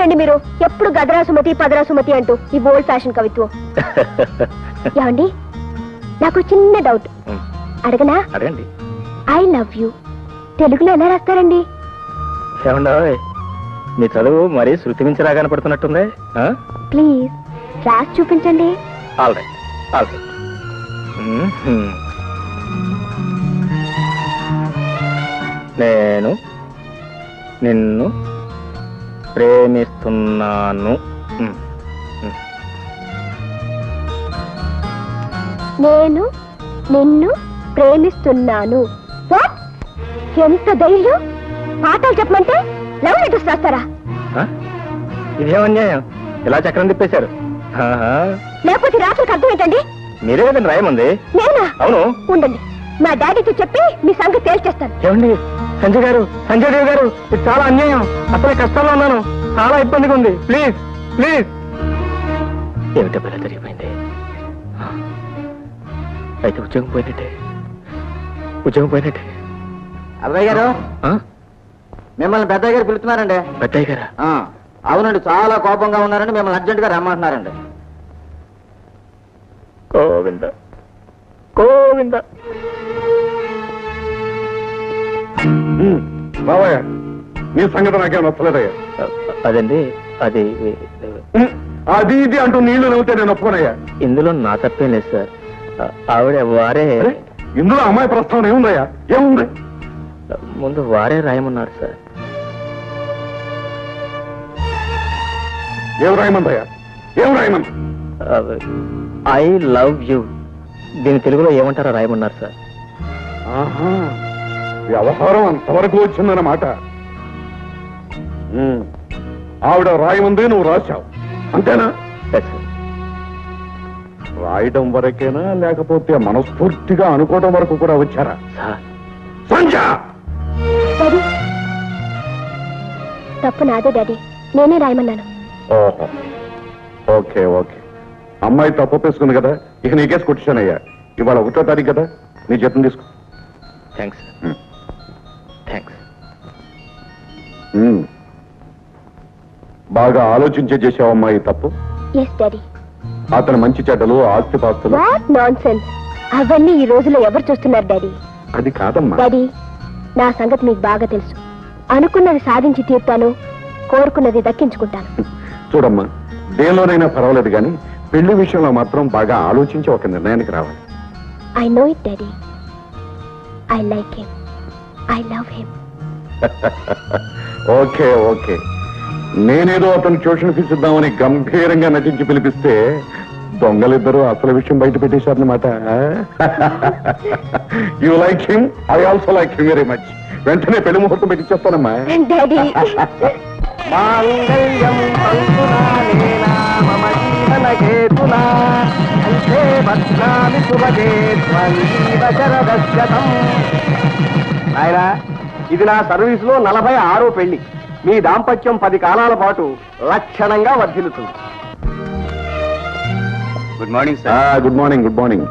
ఏంటండి మీరు ఎప్పుడు గదరా సుమతి పదరా సుమతి అంటూ ఈ ఓల్డ్ ఫ్యాషన్ కవిత్వం? ఏమండి, నాకు చిన్న డౌట్ అడగనా? అడగండి. ఐ లవ్ యూ తెలుగులో ఎలా రాస్తారండి? ఏమండో మీ చదువు మరీ శృతి మించి రాగా కనపడుతున్నట్టుంది. ప్లీజ్ రాసి చూపించండి. All right, all right. నేను నిన్ను ప్రేమిస్తున్నాను. నేను నిన్ను ప్రేమిస్తున్నాను. వాట్? ఎంత ధైర్యం! పాఠాలు చెప్పమంటే లవ్ లెటర్స్ రాస్తారా? ఇదేమన్యాయం, ఇలా చక్రం తిప్పేశారు. లేకపోతే రాత్రికి అర్థం ఏంటండి? మీరే కదండి రాయమంది. నేనా? అవును. ఉండండి, మా డాడీతో చెప్పి మీ సంగతి తేల్చేస్తాను. ఏమండి సంజయ్ గారు, సంజయ్ దేవ్ గారు, ఇది చాలా అన్యాయం. అసలు కష్టాల్లో ఉన్నాను, చాలా ఇబ్బందిగా ఉంది. Please please. ఏమిటో పిల్ల జరిగిపోయింది. అయితే ఉద్యోగం పోయినట్టే, ఉద్యోగం పోయినట్టే. అబ్బాయి గారు, మిమ్మల్ని పెద్దయ్య గారు పిలుస్తున్నారండి. పెద్దయ్య గారా? అవునండి, చాలా కోపంగా ఉన్నారండి, మిమ్మల్ని అర్జెంట్ గా రమ్మంటున్నారండి. గోవింద గోవింద. బాబాయ్, నీ సంగతి నాకేం నచ్చలేదయ్యా. అదండి, అది అది ఇది అంటూ నీళ్లు నవ్వుతే నేను ఒప్పుకోనయ్యా. ఇందులో నా తప్పేం లేదు సార్. ఆవిడ వారే, ఇందులో అమ్మాయి ప్రస్తావన ఏముందయ్యా? ఏముంది? ముందు వారే రాయమన్నారు సార్. ఏం రాయమందయ్యా? ఏం రాయమంది? I love you. దీని తెలుగులో ఏమంటారో రాయమన్నారు సార్. ఆహా, వ్యవహారం అంతవరకు వచ్చిందన్నమాట. ఆవిడ రాయమందే నువ్వు రాశావు, అంతేనా? రాయడం వరకేనా, లేకపోతే మనస్ఫూర్తిగా అనుకోవడం వరకు కూడా వచ్చారా? సంజయ్, తప్పు నాదే డాడీ, నేనే రాయమన్నాను. ఓహో, ఓకే ఓకే. అమ్మాయి తప్పు ఒప్పేసుకుంది కదా, ఇక నీకేసి కొట్టించానయ్యా. ఇవాళ 1వ తారీఖు కదా, నీ జీతం తీసుకో. Thanks thanks. బాగా ఆలోచించే చేసావమ్మా ఈ తప్పు. Yes daddy. అతని మంచి చెడ్డలు, ఆస్తిపాస్తులు. What nonsense! అవన్నీ ఈ రోజుల్లో ఎవరు చూస్తున్నారు డాడీ? అది కాదమ్మా. డాడీ, నా సంగతి మీకు బాగా తెలుసు. అనుకున్నది సాధించి తీర్తాను, కోరుకున్నది దక్కించుకుంటాను. చూడమ్మా, దేనిలోనైనా పర్వాలేదు కానీ పెళ్లి విషయంలో మాత్రం బాగా ఆలోచించి ఒక నిర్ణయానికి రావాలి. I know it daddy. I like him, I love him. Okay okay. నేనేదో అతను ట్యూషన్ ఫీజు ఇద్దామని గంభీరంగా నటించి పిలిపిస్తే దొంగలిద్దరూ అసలు విషయం బయట పెట్టేశారన్నమాట. You like him, I also like him very much. వెంటనే పెళ్లి ముహూర్తం పెట్టించేస్తానమ్మా. డాడీ, మాంగళ్యం తంతునా నేనా మమ జీవన హేతునా కంఠే భద్రామి శుభగే త్వమీవ శరదశతం. నాయనా, ఇది నా సర్వీస్ లో 46వ పెళ్లి. మీ దాంపత్యం 10 కాలాల పాటు లక్షణంగా వర్ధిల్లుతుంది. Good morning sir. Good morning, good morning.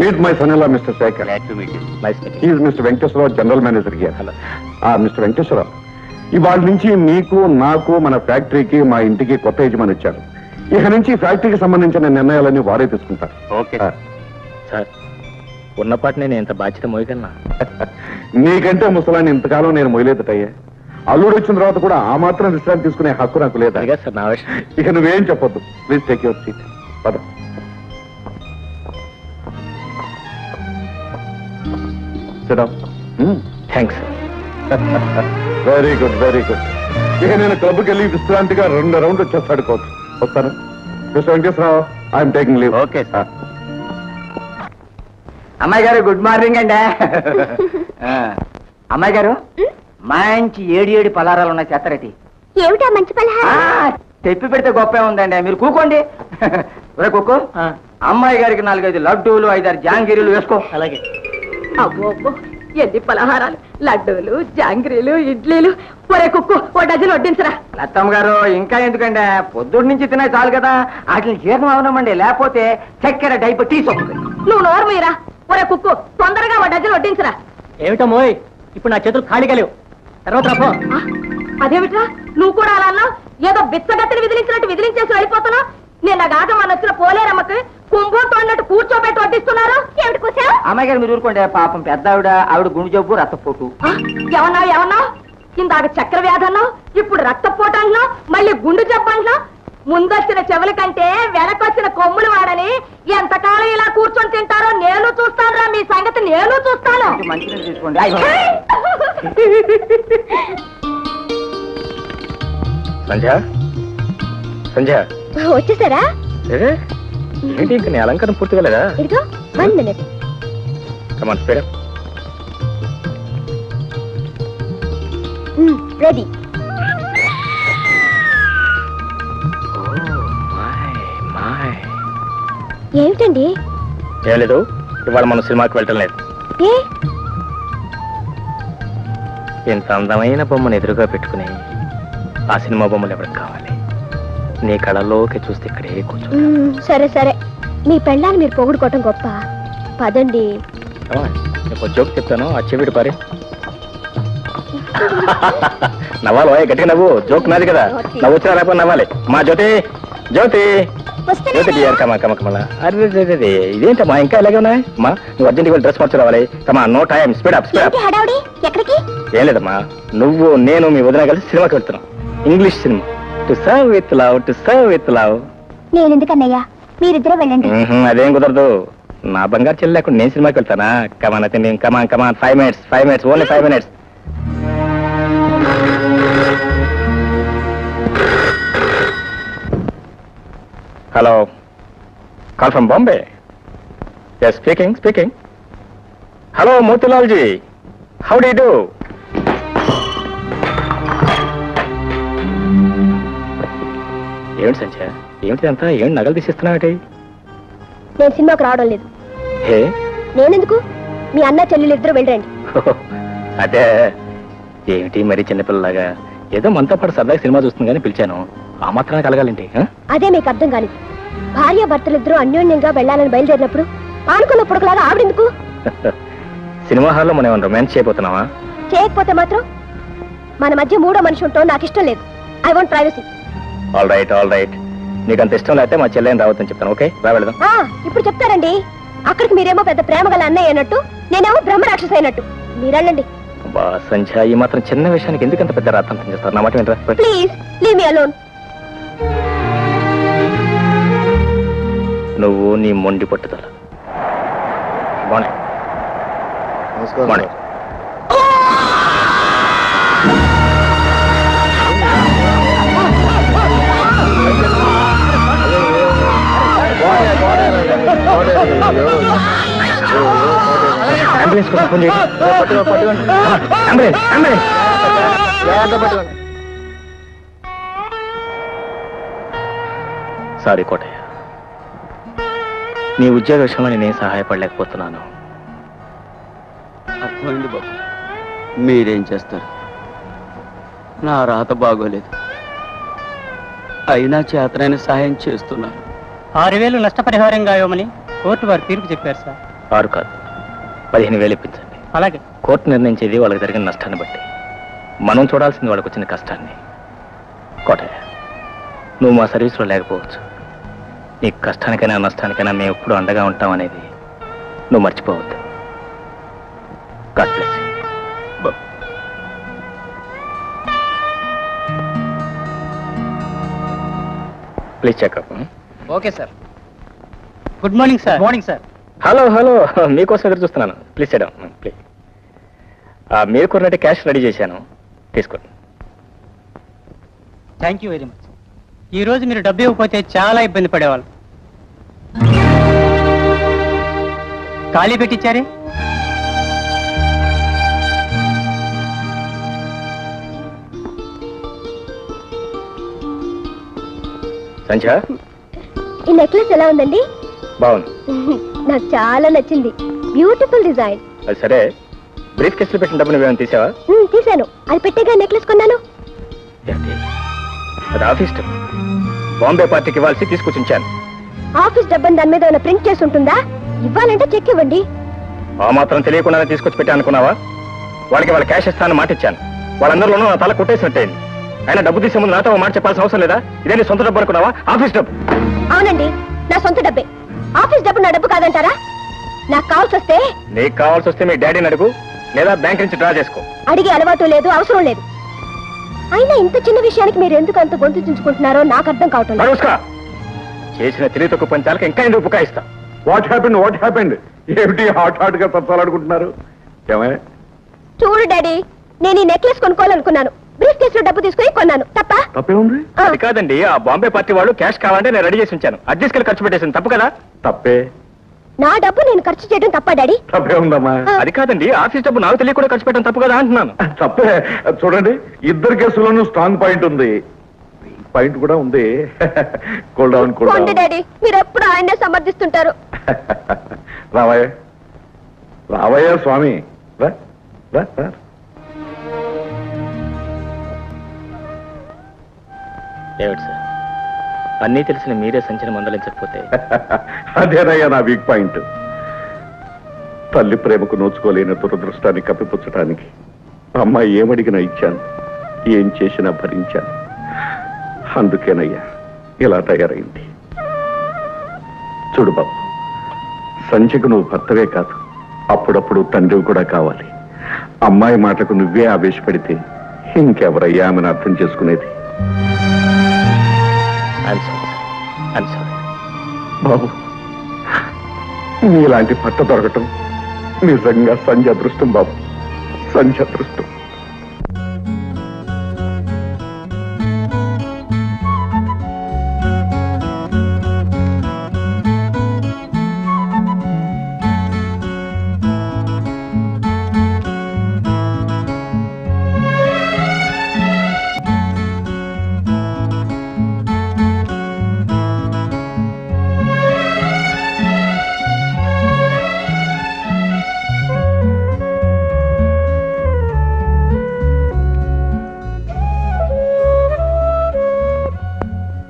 Meet my son in law mister Shekhar. He is mister Venkateswararao, general manager here. Mister Venkateswararao, ఇవాళ నుంచి మీకు, నాకు, మన ఫ్యాక్టరీకి, మా ఇంటికి కొత్త యజమాని వచ్చారు. ఇక నుంచి ఫ్యాక్టరీకి సంబంధించిన నిర్ణయాలన్నీ వారే తీసుకుంటారు. Okay sir. ఉన్నపాటి నేను ఎంత బాధ్యత మోయగలనా? నీకంటే ముసలాన్ని ఇంతకాలం నేను మొయలేదటయ్యా. అల్లుడు వచ్చిన తర్వాత కూడా ఆ మాత్రం విశ్రాంతి తీసుకునే హక్కు నాకు లేదా? సార్, నా విషయం. ఇక నువ్వేం చెప్పొద్దు. Please take your seat. పద. Thanks. Very good, very good. ఇక నేను క్లబ్కి వెళ్ళి విశ్రాంతిగా 2 రౌండ్లు వచ్చేస్తాడు కోచ్. వస్తాను. Mister Venkateswara Rao, I'm taking leave. Okay sir. అమ్మాయి గారు, గుడ్ మార్నింగ్ అండి. అమ్మాయి గారు, మంచి 7 పలారాలు ఉన్నాయి, చేస్తారటి. ఏమిటా మంచి పలహారం? తెప్పి పెడితే గొప్పే ఉందండి, మీరు కూకోండి. ఒరే కుక్కు, అమ్మాయి గారికి 4-5 లడ్డూలు, 5-6 జాంగిరీలు వేసుకో. అలాగే. అబ్బో అబ్బో, ఎన్ని పలహారాలు! లడ్డూలు, జాంగ్రీలు, ఇడ్లీలు. ఒరే కుక్కు, 1 డజన్ వడ్డించరా. లత్తమ్మ గారు, ఇంకా ఎందుకండి, పొద్దున్న నుంచి తినే చాలు కదా. వాటిని జీర్ణం అవనమండి, లేకపోతే చక్కెర డైబెటీస్ వస్తుంది. నువ్వు నోరు మీరా. ఒరే కుక్కు, తొందరగా 1 డజన్ వడ్డించరా. ఏమిటమ్మోయ్, ఇప్పుడు నా చేతులు ఖాళీగా లేవు. తర్వాత రాపో. అదేమిట్రా నువ్వు కూడా అలా అన్నావు? ఏదో బిచ్చగత్తని విదిలించినట్టు విదిలించేసి వెళ్ళిపోతున్నావు. నేను గాక మన వచ్చిన పోలేరమ్మకి కుంభం తోడినట్టు కూర్చోబెట్టి వడ్డిస్తున్నారు. ఏమిటి కూర్చో? అమ్మాయి గారు మీరు ఊరుకోండి, పాపం పెద్ద ఆవిడ గుండె జబ్బు రక్తపోటు. ఏమన్నావు? ఇందాక చక్కెర వ్యాధి అన్నావు, ఇప్పుడు రక్తపోటు అంటున్నావు, మళ్ళీ గుండు జబ్బు అంటున్నావు. ముందొచ్చిన చెవుల కంటే వెనకొచ్చిన కొమ్ములు వాడని ఎంతకాలం ఇలా కూర్చొని తింటారో నేను చూస్తాను. మీ సంగతి నేను చూస్తాను. మంచిగా తీసుకోండి. సంధ్య సంధ్య వచ్చేసారా? ఏంటి ఇంకా నీ అలంకరణ పూర్తిగా లేదా? ఇదిగో 1 minute. కమాన్ స్పీడ్ రెడీ. ఏమిటండి? ఏం లేదు, ఇవాళ మనం సినిమాకి వెళ్ళటం లేదు. ఏ ఇంత అందమైన బొమ్మను ఎదురుగా పెట్టుకుని ఆ సినిమా బొమ్మలు ఎవరికి కావాలి? నీ కళలోకి చూస్తే ఇక్కడే కూర్చో. సరే సరే, మీ పెళ్ళాన్ని మీరు పొగుడుకోవటం గొప్ప. పదండి. నీకు జోక్ చెప్తాను, ఆ చెవిడి పారి. నవ్వాలి గట్టిగా నవ్వు, జోక్ నాది కదా. నవ్వు వచ్చినా రాకపోతే నవ్వాలి. మా జ్యోతి జ్యోతి జ్యోతి డియర్ కమా కమ కమలా. అరే ఇదేంటమ్మా ఇంకా ఇలాగే ఉన్నాయి అమ్మా? నువ్వు అర్జెంట్గా డ్రెస్ మార్చి రావాలి. కమా no time, speed up speed up. హడావుడి ఎక్కడికి? ఏం లేదమ్మా, నువ్వు నేను మీ వదిన కలిసి సినిమాకి వెళ్తున్నాం. English cinema, to serve with love, to serve with love. నేను ఎందుకన్నయ్యా, మీరిద్దరే వెళ్ళండి. అదేం కుదరదు, నా బంగారు చెల్లి లేకుండా నేను సినిమాకి వెళ్తానా? కమాన్ అయితే come on come on 5 minutes only 5 minutes. Hello, call from Bombay. Yes speaking. Hello Motilal ji, how do you do? ఏమిటి సంధ్య, ఏమిటి అంతా? ఏమిటి నగలు తీసిస్తున్నావేటి? నేను సినిమాకు రావడం లేదు. హే, నేనెందుకు? మీ అన్న చెల్లెలు ఇద్దరు వెళ్ళండి. అదే ఏమిటి మరి చిన్నపిల్లలాగా ఏదో మనతో పాటు సరదాగా సినిమా చూస్తుంది కానీ పిలిచాను, ఆ మాత్రాన్ని కలగాలండి. అదే మీకు అర్థం కాలేదు. భార్య భర్తలిద్దరూ అన్యోన్యంగా వెళ్ళాలని బయలుదేరినప్పుడు ఆనుకున్నప్పుడులాగా ఆవిడెందుకు? సినిమా హాల్లో మనం ఏమైనా రొమాన్స్ చేయబోతున్నావా? చేయకపోతే మాత్రం మన మధ్య మూడో మనిషి ఉంటాం నాకు ఇష్టం లేదు. I want privacy. All right, నీకు అంత ఇష్టం లేకపోతే మా చెల్లెని రావద్దని చెప్తాను. ఓకే, రా వెళదాం. ఇప్పుడు చెప్తారండి. అక్కడికి మీరేమో పెద్ద ప్రేమ గల అన్నయ్య అయినట్టు, నేనేమో బ్రహ్మరాక్షస అయినట్టు. మీరెళ్ళండి. బా సంధ్య, ఈ మాత్రం చిన్న విషయానికి ఎందుకు అంత పెద్ద రాత్రం చేస్తారు? నా మాట వినరా? Please leave me alone. నువ్వు నీ మొండి పట్టుదల. మార్నింగ్. అంబులెన్స్ కోసం ఫోన్ చేయండి. అంబులెన్స్. సారీ కోటయ్య, నీ ఉద్యోగ విషయంలో నేనేం సహాయపడలేకపోతున్నాను. అర్థమైంది బాబు, మీరేం చేస్తారు? నా రాత బాగోలేదు, అయినా చేతనైన సహాయం చేస్తున్నారు. 6,000 నష్టపరిహారంగా ఇవ్వమని కోర్టు వారు తీర్పు చెప్పారు సార్. 6 కాదు, 15,000 ఇప్పించండి. అలాగే. కోర్టు నిర్ణయించేది వాళ్ళకి జరిగిన నష్టాన్ని బట్టి, మనం చూడాల్సింది వాళ్ళకి వచ్చిన కష్టాన్ని. కోటయ్య, నువ్వు మా సర్వీస్లో లేకపోవచ్చు, నీ కష్టానికైనా నష్టానికైనా మేము ఎప్పుడు అండగా ఉంటాం అనేది నువ్వు మర్చిపోవద్దు. God bless you. Please checkup. Okay sir. Good morning sir. Morning sir. Hello మీకోసం ఎదురు చూస్తున్నాను. ప్లీజ్ చేయడం ప్లీజ్. మీరు కొన్నట్టు క్యాష్ రెడీ చేశాను, తీసుకోండి. Thank you very much. ఈ రోజు మీరు డబ్బు ఇవ్వకపోతే చాలా ఇబ్బంది పడేవాళ్ళు. ఖాళీ పెట్టించారే? సంధ్య, ఈ నెక్లెస్ ఎలా ఉందండి? బాగుంది. నాకు చాలా నచ్చింది. Beautiful design. అది సరే, బ్రీఫ్ కేసులో పెట్టిన డబ్బు నువ్వేమైనా తీసావా? తీశాను. అది పెట్టేగా నెక్లెస్ కొన్నాను. ఏంటి? అది ఆఫీస్ డబ్బు, బాంబే పార్టీకి ఇవ్వాల్సి తీసుకొచ్చించాను. ఆఫీస్ డబ్బని దాని మీద ఏమైనా ప్రింట్ చేసి ఉంటుందా? ఇవ్వాలంటే చెక్ ఇవ్వండి. ఆ మాత్రం తెలియకుండానే తీసుకొచ్చి పెట్టా అనుకున్నావా? వాళ్ళకి వాళ్ళ క్యాష్ ఇస్తానని మాట ఇచ్చాను. వాళ్ళందరిలోనూ నా తల కొట్టేసినట్టయింది. అయినా డబ్బు తీసే ముందు నాతో ఒక మాట చెప్పాల్సిన అవసరం లేదా? ఇదే నీ సొంత డబ్బు అనుకున్నావా? ఆఫీస్ డబ్బు. అవునండి, నా సొంత డబ్బే. ఆఫీస్ డబ్బు నా డబ్బు కాదంటారా? నాకు కావాల్సి వస్తే నీకు కావాల్సి వస్తే మీ డాడీని అడుగు, లేదా బ్యాంక్ నుంచి డ్రా చేసుకో. అడిగే అలవాటు లేదు, అవసరం లేదు. అయినా ఇంత చిన్న విషయానికి మీరు ఎందుకు అంత గొంతు చించుకుంటున్నారో నాకు అర్థం కావటం లేదు. నమస్కా, చేసిన తెలివి తక్కువ పంచాలకు ఇంకా ఎందుకు బుకాయిస్తా? వాట్ హ్యాపెండ్ ఏమిటి హాట్ గా తప్పాలనుకుంటున్నారు? ఏమయ్య? చూడు డాడీ, నేను ఈ నెక్లెస్ కొనుక్కోవాలనుకున్నాను. బ్రీఫ్ కేసులో డబ్బు తీసుకుని కొన్నాను. తప్పే ఉంది? అది కాదండి, ఆ బాంబే పార్టీ వాళ్ళు క్యాష్ కావాలంటే నేను రెడీ చేసి ఉంచాను. అది తీసుకెళ్ళి ఖర్చు పెట్టేసింది. తప్పు కదా? తప్పే. నా డబ్బు నేను ఖర్చు చేయడం తప్ప డాడీ? తప్పే ఉందమ్మా. అది కాదండి, ఆఫీస్ డబ్బు నాకు తెలియకుండా ఖర్చు పెట్టడం తప్పు కదా అంటున్నాను. తప్పే. చూడండి, ఇద్దరు కేసులోనూ స్ట్రాంగ్ పాయింట్ ఉంది, పాయింట్ కూడా ఉంది. కూల్ డౌన్ డాడీ, మీరు ఎప్పుడు ఆయనే సమర్థిస్తుంటారు. రావయ్య స్వామి, రా రా రా. ఏమిటి సార్, అన్నీ తెలిసిన మీరే సంచలనం మందలించకపోతే? అదేనయ్యా నా వీక్ పాయింట్. తల్లి ప్రేమకు నోచుకోలేని దురదృష్టాన్ని కప్పిపుచ్చటానికి అమ్మాయి ఏమడిగినా ఇచ్చాను, ఏం చేసినా భరించాను. అందుకేనయ్యా ఇలా తయారైంది. చూడు బాబు, సంచకు నువ్వు భర్తవే కాదు, అప్పుడప్పుడు తండ్రివి కూడా కావాలి. అమ్మాయి మాటకు నువ్వే ఆవేశపడితే ఇంకెవరయ్యా ఆమెను అర్థం చేసుకునేది? బాబు, మీలాంటి భర్త దొరకటం నిజంగా సంజ అదృష్టం బాబు, సంజ అదృష్టం.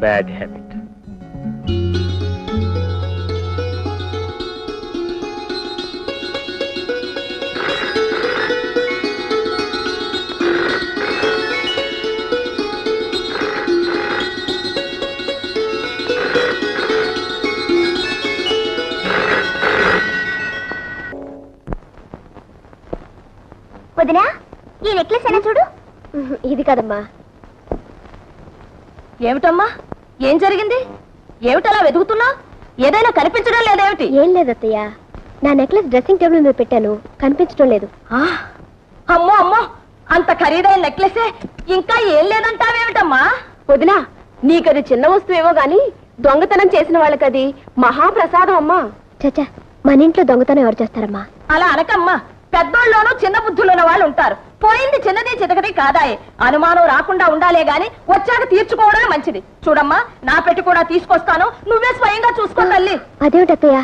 Bad habit. వదినా, ఈ నెక్లెస్ అయినా చూడు. ఇది కదమ్మా. ఏమిటమ్మా, ఏం జరిగింది? ఏమిటలా వెతుకుతున్నా? ఏదైనా కనిపించడం లేదేమిటి? ఏం లేదత్తయ్య, నా నెక్లెస్ డ్రెస్సింగ్ టేబుల్ మీద పెట్టాను, కనిపించడం లేదు. అమ్మో అమ్మో, అంత ఖరీదైన నెక్లెసే ఇంకా ఏం లేదంటావేమిటమ్మా? వదినా, నీకది చిన్న వస్తువేమో గాని దొంగతనం చేసిన వాళ్ళకది మహాప్రసాదం అమ్మా. చచ్చా, మన ఇంట్లో దొంగతనం ఎవరు చేస్తారమ్మా? అలా అనకమ్మా, పెద్దోళ్ళలోనూ చిన్న బుద్ధులున్న వాళ్ళు ఉంటారు. పోయింది చిన్నది చితకది కాదాయే. అనుమానం రాకుండా ఉండాలే గాని వచ్చాక తీర్చుకోవడమే మంచిది. చూడమ్మా, నా పెట్టి కూడా తీసుకొస్తాను, నువ్వే స్వయంగా చూసుకో తల్లి. అదేమిటత్తయ్య,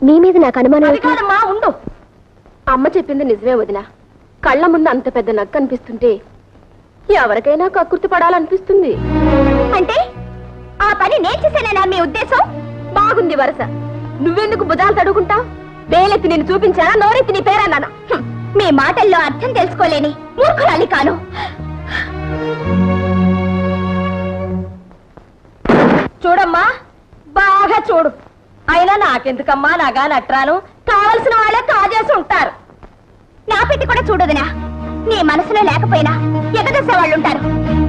మీ మీద నాకు అనుమానం. అది కాదమ్మా, ఉండు. అమ్మ చెప్పింది నిజమే వదినా. కళ్ళ ముందు అంత పెద్ద నక్క అనిపిస్తుంటే ఎవరికైనా కక్కుర్తి పడాలనిపిస్తుంది. అంటే ఆ పని నేను చేశానేనా మీ ఉద్దేశం? బాగుంది వరస. నువ్వెందుకు భుజాలు తడుకుంటావు? వేలెత్తి నేను చూపించానా, నోరెత్తి నీ పేరన్నానా? మీ మాటల్లో అర్థం తెలుసుకోలేని మూర్ఖురాలి కాను. చూడమ్మా, బాగా చూడు. అయినా నాకెందుకమ్మా నాగా నట్రాను? కావలసిన వాళ్ళే కాజేసి ఉంటారు. నా పెట్టి కూడా చూడదునా. నీ మనసులో లేకపోయినా ఎగదసే వాళ్ళు ఉంటారు.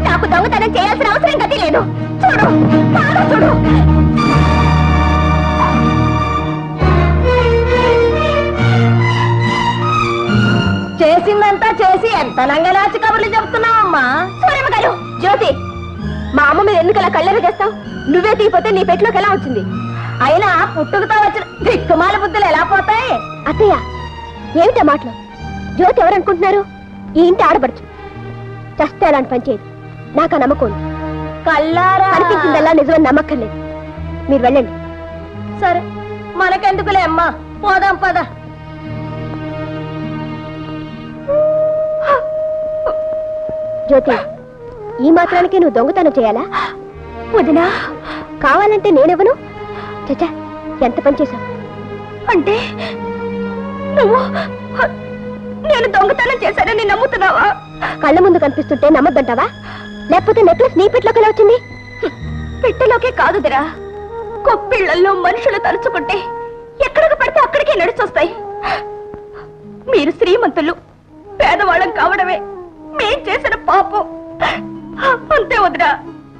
నాకు దొంగతనం చేయాల్సిన అవసరం గతి లేదు. చూడు, బాగా చూడు. చేసిందంతా చేసి ఎంత నంగలాచి కబుర్లు చెప్తున్నావమ్మా? సూరమ్మ గారు, జ్యోతి, మా అమ్మ మీద ఎందుకు అలా కళ్ళెర చేస్తావు? నువ్వే తీపోతే నీ పెట్టులోకి ఎలా వచ్చింది? అయినా పుట్టుకతో వచ్చిన దిక్కుమాల బుద్ధులు ఎలా పోతాయి? అత్తయ్య, ఏమిటా మాటలు? జ్యోతి ఎవరనుకుంటున్నారు? ఈ ఇంటి ఆడబడుచు. చస్తే అలాంటి పని చేయదు. నాకు ఆ నమ్మకం ఉంది. కల్లారా కనిపించిందల్లా నిజమని నమ్మక్కర్లేదు. మీరు వెళ్ళండి. సరే, మనకెందుకులే అమ్మా, పోదాం పద. జ్యోతి, ఈ మాత్రానికి నువ్వు దొంగతనం చేయాలా? వదినా, కావాలంటే నేనెవను? చచ్చా, ఎంత పని చేశావు? అంటే నువ్వు నేను దొంగతనం చేశానని నమ్ముతున్నావా? కళ్ళ ముందు కనిపిస్తుంటే నమ్మద్దంటావా? లేకపోతే నెక్లెస్ నీ పెట్టలోకి ఎలా వచ్చింది? పెట్టలోకే కాదుదిరా, కొప్పిళ్లలో మనుషులు తలుచుకుంటే ఎక్కడికి పడితే అక్కడికే నడిచొస్తాయి. మీరు శ్రీమంతులు, పేదవాళ్ళం కావడమే మేం చేసిన పాపం. అంతే వదిరా,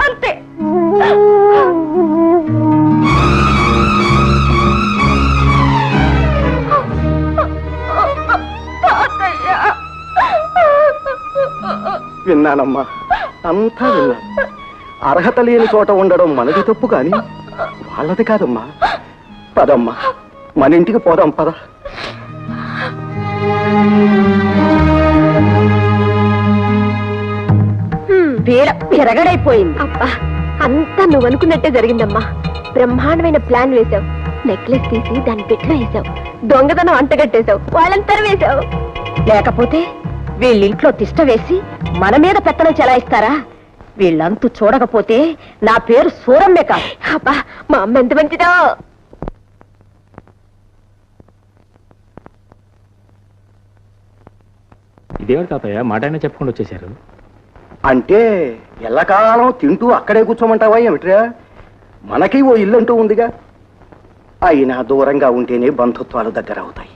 అంతే. విన్నానమ్మా, అంతా విన్నాను. అర్హత లేని చోట ఉండడం మనది తప్పు కాని వాళ్ళది కాదమ్మా. పదమ్మా, మన ఇంటికి పోదాం, పద. విరగడైపోయింది. అబ్బా, అంతా నువ్వు అనుకున్నట్టే జరిగిందమ్మా. బ్రహ్మాండమైన ప్లాన్ వేశావు. నెక్లెస్ తీసి దాని పెట్లో వేసావు, దొంగతనం అంటగట్టేశావు, వాళ్ళంతా వేశావు. లేకపోతే వీళ్ళింట్లో తిష్ట వేసి మన మీద పెత్తనం చెలాయిస్తారా? వీళ్ళంతూ చూడకపోతే నా పేరు సూరమ్మే కాదు. అబ్బా, మా అమ్మ ఎంత మంచిదో. ఇదేవాడు తాతయ్య మాట అయినా చెప్పుకొని వచ్చేసారు. అంటే ఎల్లకాలం తింటూ అక్కడే కూర్చోమంటావా ఏమిట్రా? మనకి ఓ ఇల్లంటూ ఉందిగా. అయినా దూరంగా ఉంటేనే బంధుత్వాలు దగ్గర అవుతాయి.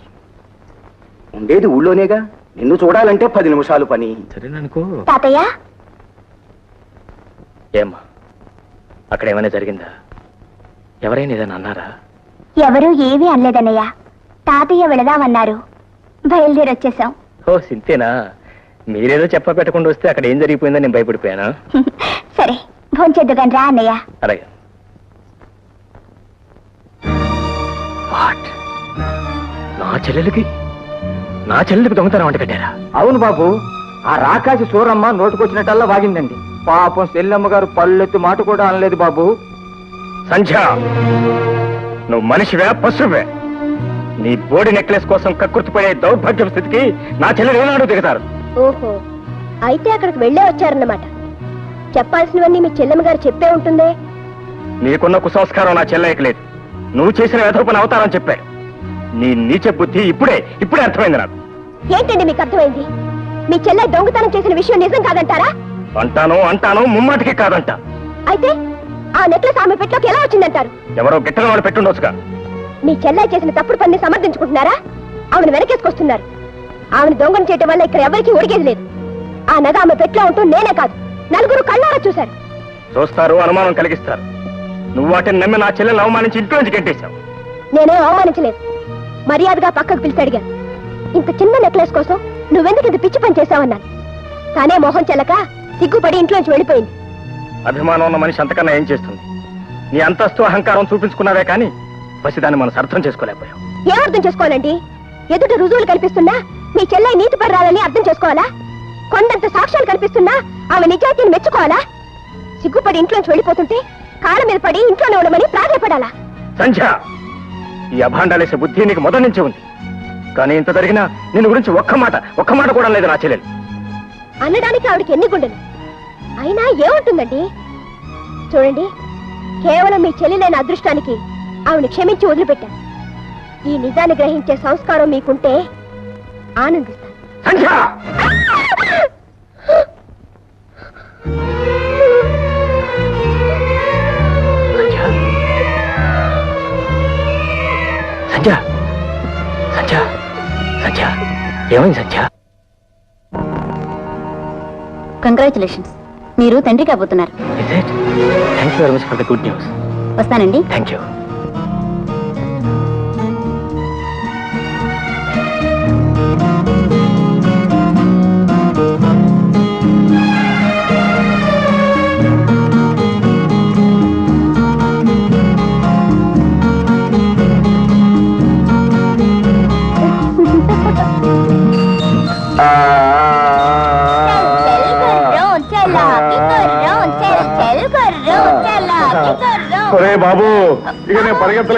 ఉండేది ఊళ్ళోనేగా. నిన్ను చూడాలంటే 10 నిమిషాలు పని. సరేననుకో. తాతయ్య, ఏమ్మా, అక్కడ ఏమైనా జరిగిందా? ఎవరైనా ఏదైనా అన్నారా? ఎవరూ ఏమీ అనలేదన్నయ్య. తాతయ్య వెళదామన్నారు, బయలుదేరొచ్చేసాం. ఓ సింతేనా? మీరేదో చెప్ప పెట్టకుండా వస్తే అక్కడ ఏం జరిగిపోయిందని నేను భయపడిపోయానా? సరే, భోంచేద్దుగాని రా అన్నయ్య. అలాగే. వాట్? నా చెల్లెలకి దొంగతనం వంట కట్టారా? అవును బాబు, ఆ రాకాసి సూరమ్మ నోటుకొచ్చినట్టల్లా వాగిందండి. పాపం సెల్లమ్మ గారు పళ్ళెత్తి మాట కూడా అనలేదు బాబు. సంధ్య, నువ్వు మనిషివే పశువే? నీ బోడి నెక్లెస్ కోసం కక్కుర్తిపోయే దౌర్భాగ్య స్థితికి నా చెల్లెలు ఏనాడు దిగుతారు? ఓహో, అయితే అక్కడికి వెళ్ళే వచ్చారన్నమాట. చెప్పాల్సినవన్నీ మీ చెల్లెమ్మ గారు చెప్పే ఉంటుందే. నీకున్న కుసంస్కారం నా చెల్లెకి లేదు. నువ్వు చేసిన వ్యధోపన అవతారం చెప్పాడు. నీ నీచ బుద్ధి ఇప్పుడే అర్థమైంది నాకు. ఏంటండి మీకు అర్థమైంది? మీ చెల్లె దొంగతనం చేసిన విషయం నిజం కాదంటారా? అంటాను, ముమ్మాటికి కాదంట. అయితే ఆ నెక్లెస్ ఆమె పెట్టలోకి ఎలా వచ్చిందంటారు? ఎవరో గిట్టన వాడు పెట్టుండొచ్చుగా. మీ చెల్లె చేసిన తప్పుడు పని సమర్థించుకుంటున్నారా? ఆమెను వెనకేసుకొస్తున్నారు. ఆమెను దొంగను చేయటం వల్ల ఇక్కడ ఎవరికీ ఒడిగేది లేదు. ఆ నగ ఆమె పెట్లో ఉంటూ నేనే కాదు, నలుగురు కళ్ళారా చూశారు. చూస్తారు, అనుమానం కలిగిస్తారు. నువ్వు వాటిని నమ్మి నా చెల్లెలను అవమానించి ఇంట్లో నుంచి గెంటేశావు. నేనే అవమానించలేదు. మర్యాదగా పక్కకు పిలిచి అడిగాను. ఇంత చిన్న నెక్లెస్ కోసం నువ్వెందుకు ఇంత పిచ్చి పని చేశావన్నాను. తానే మోహం చెల్లక సిగ్గుపడి ఇంట్లోంచి వెళ్ళిపోయింది. అభిమానం ఉన్న మనిషి అంతకన్నా ఏం చేస్తుంది? నీ అంతస్తు అహంకారం చూపించుకున్నావే కానీ పసిదాన్ని మనం అర్థం చేసుకోలేకపోయాం. ఏం అర్థం చేసుకోవాలండి? ఎదుట రుజువులు కనిపిస్తున్నా మీ చెల్లె నీతి పర్రాలని అర్థం చేసుకోవాలా? కొండంత సాక్ష్యాలు కనిపిస్తున్నా ఆమె నిజాయితీని మెచ్చుకోవాలా? సిగ్గుపడి ఇంట్లోంచి వెళ్ళిపోతుంటే కాళ్ళ మీద పడి ఇంట్లోనే ఉండమని ప్రాధాయపడాలా? సంధ్య, ఈ అభాండాలేసే బుద్ధి నీకు మొదటి నుంచి ఉంది. కానీ ఇంత జరిగినా నిన్ను గురించి ఒక్క మాట కూడా లేదు నా చెల్లెలు. అనడానికి ఆవిడకి ఎన్ని గుండెలు? అయినా ఏముంటుందండి? చూడండి, కేవలం మీ చెల్లెలైన అదృష్టానికి ఆవిడ క్షమించి వదిలిపెట్టాను. ఈ నిజాన్ని గ్రహించే సంస్కారం మీకుంటే ఆనందిస్తాను. సంధ్య! సంధ్య, సంధ్య, సంధ్య, ఏమైంది సంధ్య? కంగ్రాచులేషన్స్, మీరు తండ్రి కాబోతున్నారు. Thank you very much for the good news. వస్తానండి. Thank you. ఒరే బాబు, ఇక నేను పరిగెత్తలే.